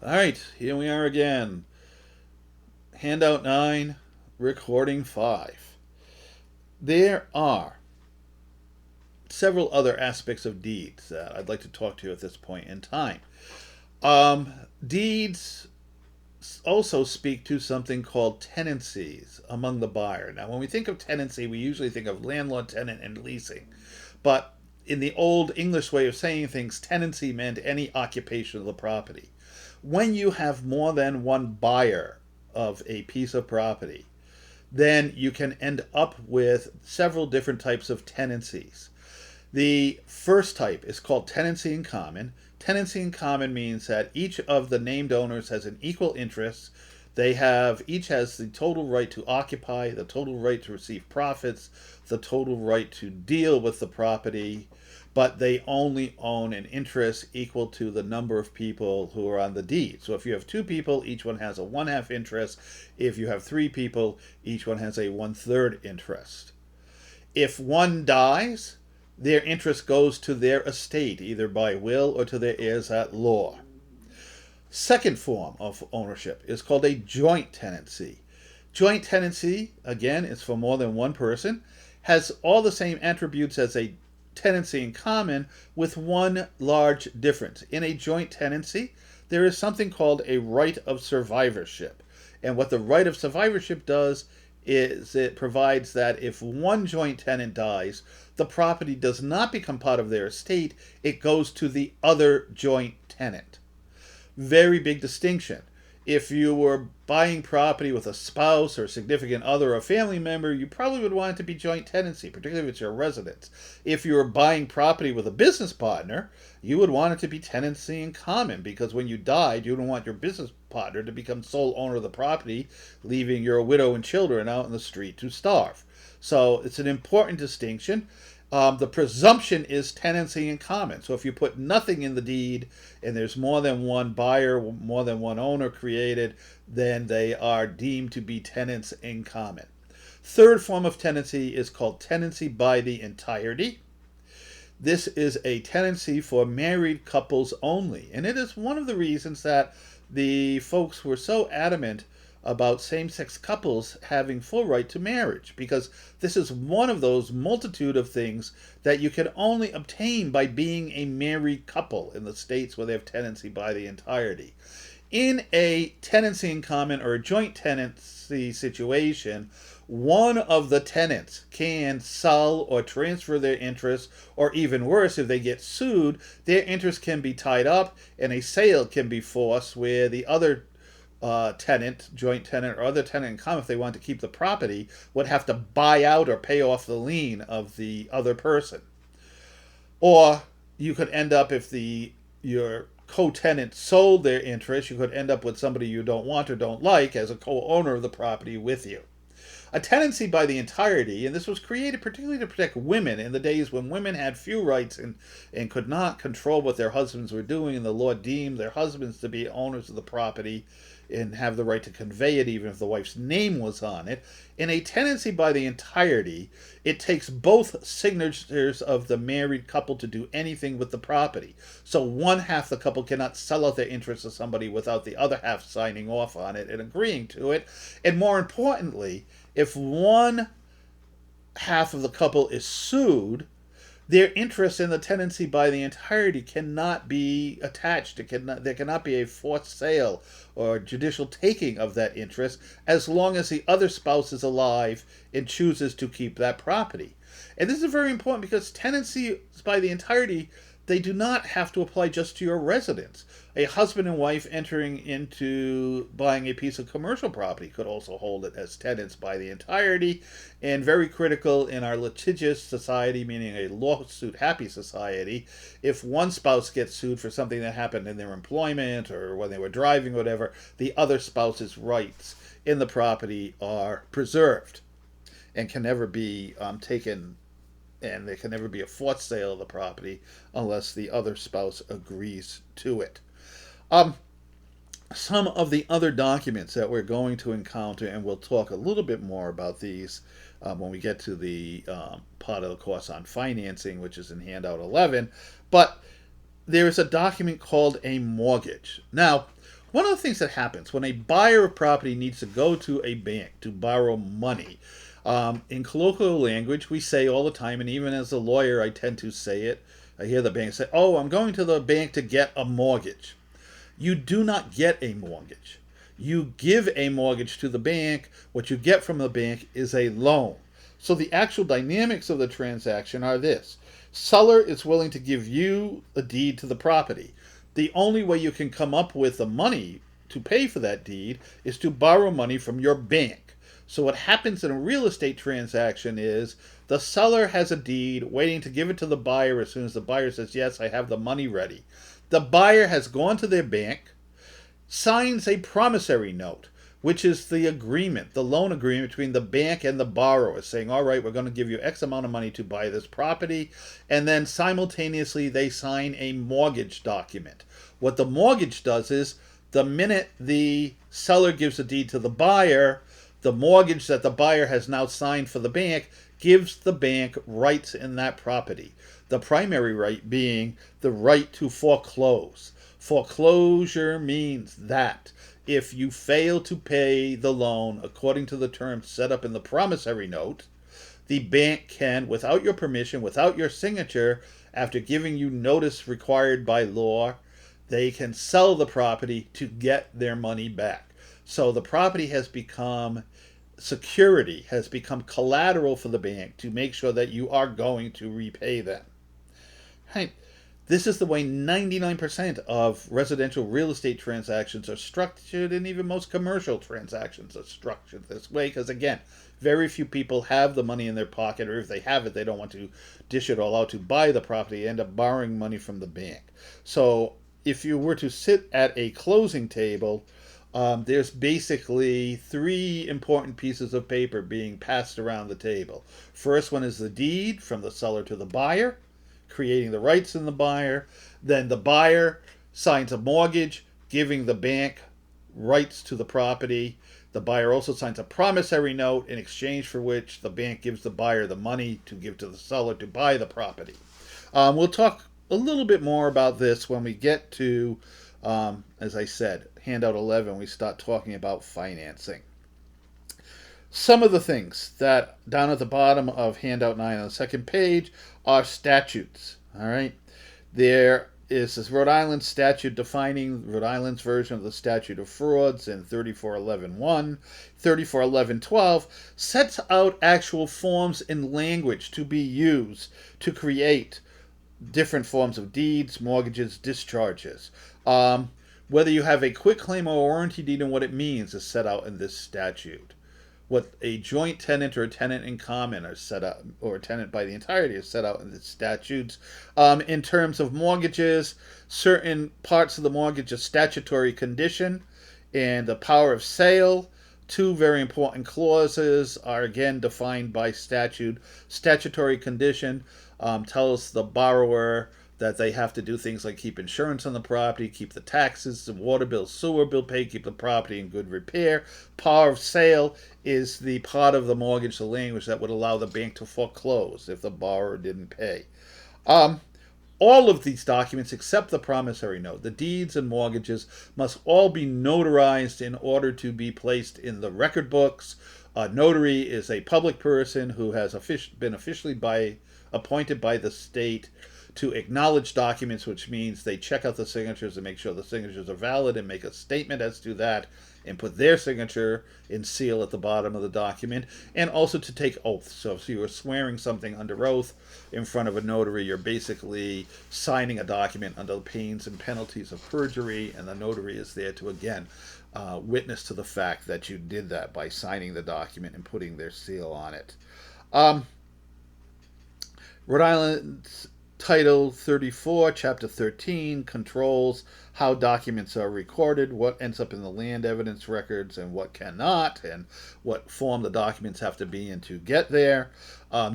All right, here we are again. Handout 9, recording 5. There are several other aspects of deeds that I'd like to talk to you at this point in time. Um, Deeds also speak to something called tenancies among the buyer. Now, when we think of tenancy, we usually think of landlord, tenant, and leasing. But in the old English way of saying things, tenancy meant any occupation of the property. When you have more than one buyer of a piece of property, then you can end up with several different types of tenancies. The first type is called tenancy in common. Tenancy in common means that each of the named owners has an equal interest. Each has the total right to occupy, the total right to receive profits, the total right to deal with the property, but they only own an interest equal to the number of people who are on the deed. So if you have two people, each one has a one half interest. If you have three people, each one has a one third interest. If one dies, their interest goes to their estate, either by will or to their heirs at law. Second form of ownership is called a joint tenancy. Joint tenancy, again, is for more than one person, has all the same attributes as a tenancy in common, with one large difference. In a joint tenancy, there is something called a right of survivorship. And what the right of survivorship does is it provides that if one joint tenant dies, the property does not become part of their estate, it goes to the other joint tenant. Very big distinction. If you were buying property with a spouse or significant other or family member, you probably would want it to be joint tenancy, particularly if it's your residence. If you were buying property with a business partner, you would want it to be tenancy in common, because when you died, you don't want your business partner to become sole owner of the property, leaving your widow and children out in the street to starve. So it's an important distinction. The presumption is tenancy in common. So if you put nothing in the deed and there's more than one buyer, more than one owner created, then they are deemed to be tenants in common. Third form of tenancy is called tenancy by the entirety. This is a tenancy for married couples only. And it is one of the reasons that the folks were so adamant about same-sex couples having full right to marriage, because this is one of those multitude of things that you can only obtain by being a married couple in the states where they have tenancy by the entirety. In a tenancy in common or a joint tenancy situation, one of the tenants can sell or transfer their interest, or even worse, if they get sued, their interest can be tied up and a sale can be forced where the other tenant, joint tenant, or other tenant in common, if they want to keep the property, would have to buy out or pay off the lien of the other person. Or you could end up, if your co-tenant sold their interest, you could end up with somebody you don't want or don't like as a co-owner of the property with you. A tenancy by the entirety, and this was created particularly to protect women in the days when women had few rights and could not control what their husbands were doing, and the law deemed their husbands to be owners of the property and have the right to convey it even if the wife's name was on it. In a tenancy by the entirety, it takes both signatures of the married couple to do anything with the property. So one half the couple cannot sell out their interest to somebody without the other half signing off on it and agreeing to it. And more importantly, if one half of the couple is sued, their interest in the tenancy by the entirety cannot be attached. There cannot be a forced sale or judicial taking of that interest as long as the other spouse is alive and chooses to keep that property. And this is very important because tenancies by the entirety, they do not have to apply just to your residence. A husband and wife entering into buying a piece of commercial property could also hold it as tenants by the entirety. And very critical in our litigious society, meaning a lawsuit happy society, if one spouse gets sued for something that happened in their employment or when they were driving or whatever, the other spouse's rights in the property are preserved and can never be taken, and there can never be a forced sale of the property unless the other spouse agrees to it. Some of the other documents that we're going to encounter, and we'll talk a little bit more about these when we get to the part of the course on financing, which is in Handout 11, but there is a document called a mortgage. Now, One of the things that happens when a buyer of property needs to go to a bank to borrow money, in colloquial language, we say all the time, and even as a lawyer, I tend to say it. I hear the bank say, "Oh, I'm going to the bank to get a mortgage." You do not get a mortgage. You give a mortgage to the bank. What you get from the bank is a loan. So the actual dynamics of the transaction are this: seller is willing to give you a deed to the property. The only way you can come up with the money to pay for that deed is to borrow money from your bank. So what happens in a real estate transaction is the seller has a deed waiting to give it to the buyer as soon as the buyer says, "Yes, I have the money ready." The buyer has gone to their bank, signs a promissory note, which is the agreement, the loan agreement between the bank and the borrower, saying, "All right, we're going to give you X amount of money to buy this property." And then simultaneously, they sign a mortgage document. What the mortgage does is, the minute the seller gives a deed to the buyer, the mortgage that the buyer has now signed for the bank gives the bank rights in that property. The primary right being the right to foreclose. Foreclosure means that if you fail to pay the loan according to the terms set up in the promissory note, the bank can, without your permission, without your signature, after giving you notice required by law, they can sell the property to get their money back. So the property has become security, has become collateral for the bank to make sure that you are going to repay them. Right. This is the way 99% of residential real estate transactions are structured, and even most commercial transactions are structured this way, because again, very few people have the money in their pocket, or if they have it, they don't want to dish it all out to buy the property, end up borrowing money from the bank. So if you were to sit at a closing table, there's basically three important pieces of paper being passed around the table. First one is the deed from the seller to the buyer, creating the rights in the buyer. Then the buyer signs a mortgage, giving the bank rights to the property. The buyer also signs a promissory note, in exchange for which the bank gives the buyer the money to give to the seller to buy the property. We'll talk a little bit more about this when we get to, as I said, Handout 11, we start talking about financing. Some of the things that down at the bottom of Handout 9 on the second page are statutes. All right. There is this Rhode Island statute defining Rhode Island's version of the statute of frauds in 3411.1. 3411.12 sets out actual forms and language to be used to create different forms of deeds, mortgages, discharges. Whether you have a quitclaim or warranty deed and what it means is set out in this statute. What a joint tenant or a tenant in common are set out, or a tenant by the entirety is set out in the statutes. In terms of mortgages, certain parts of the mortgage are statutory condition and the power of sale. Two very important clauses are again defined by statute. Statutory condition tells the borrower that they have to do things like keep insurance on the property, keep the taxes, the water bill, sewer bill paid, keep the property in good repair. Power of sale is the part of the mortgage, the language that would allow the bank to foreclose if the borrower didn't pay. All of these documents, except the promissory note, the deeds and mortgages, must all be notarized in order to be placed in the record books. A notary is a public person who has been officially appointed by the state to acknowledge documents, which means they check out the signatures and make sure the signatures are valid and make a statement as to that and put their signature and seal at the bottom of the document, and also to take oaths. So if you are swearing something under oath in front of a notary, you're basically signing a document under the pains and penalties of perjury, and the notary is there to, again, witness to the fact that you did that by signing the document and putting their seal on it. Rhode Island's Title 34, Chapter 13 controls how documents are recorded, what ends up in the land evidence records and what cannot, and what form the documents have to be in to get there.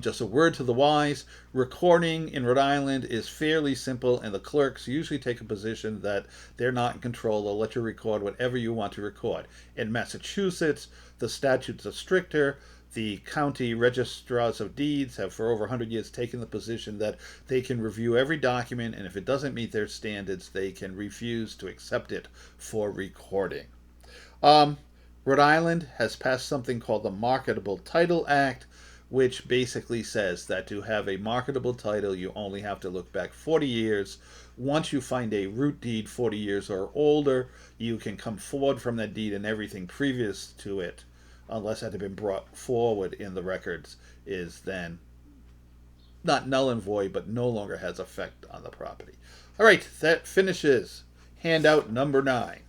Just a word to the wise, recording in Rhode Island is fairly simple, and the clerks usually take a position that they're not in control. They'll let you record whatever you want to record. In Massachusetts, the statutes are stricter. The county registrars of deeds have for over 100 years taken the position that they can review every document, and if it doesn't meet their standards, they can refuse to accept it for recording. Rhode Island has passed something called the Marketable Title Act, which basically says that to have a marketable title, you only have to look back 40 years. Once you find a root deed 40 years or older, you can come forward from that deed, and everything previous to it, unless it had been brought forward in the records, is then not null and void, but no longer has effect on the property. All right, that finishes handout number 9.